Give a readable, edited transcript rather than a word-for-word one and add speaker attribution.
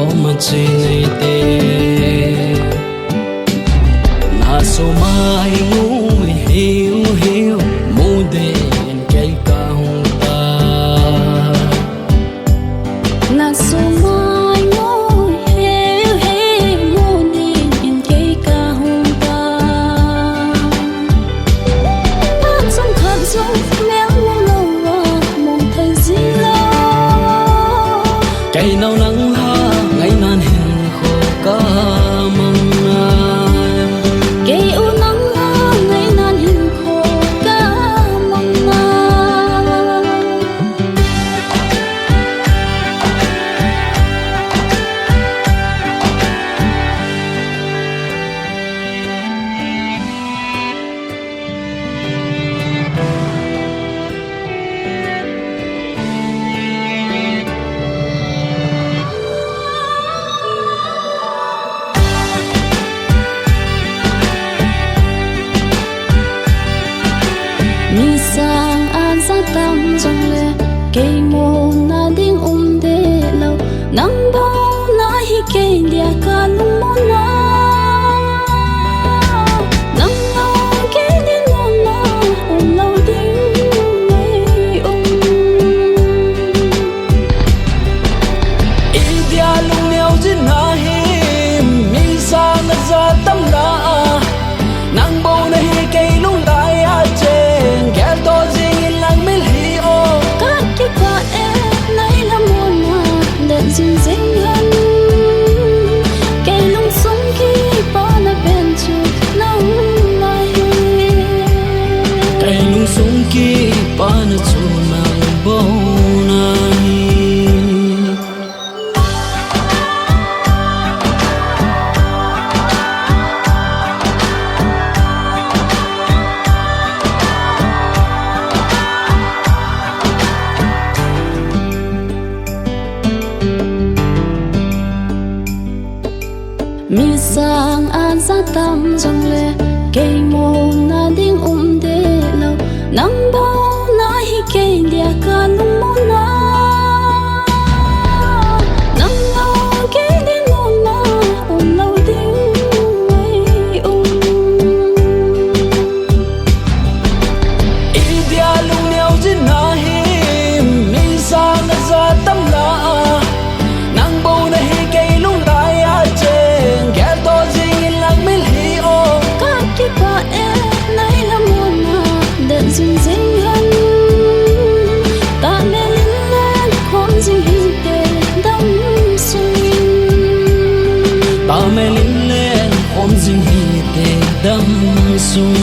Speaker 1: có mà chỉ này tê na so mai ngu hiu hiu mu de cái ca hung ta
Speaker 2: na so mai ngu hiu hiu mu de cái ca hung ta ta trong khát dung méo lâu mong thấy gì lo
Speaker 1: cây nào nắng ha ngày nan hiền khô ca măng
Speaker 2: cây u nắng ha ngày nan hiền khô ca măng mi sang an sa tam trong le cây mồ na ding de lâu nắng bao na hi cây dia ca lung mo na nắng lâu cây dia mo na lâu ding mai
Speaker 1: India lung neo jin na hi mi sa na za tam na nang bo na hi cây lung lai a chen kẻ to jing lang mil hi o
Speaker 2: các cái quả em nay là mùa na đèn dinh dinh hơn cây lung sống khi bỏ na bên chu nắng nay
Speaker 1: cây lung sung ki pa na chu nang bo na
Speaker 2: mi sang an sa tam trong le cây mồ na ding de lâu nắng bao na hi cây dia ca lung mo na nắng lâu cây dia mo na lâu ding mai
Speaker 1: India lung neo jin na hi mi sa na za tam la nang bo na hi cây lung lai a chen kẻ to jing lang mil hi o
Speaker 2: các cái quả em nay là mùa na đèn dinh dinh hơn ta mê linh lên không dinh hi tê đắm suy
Speaker 1: ta mê linh lên ôm jing hi te dam sung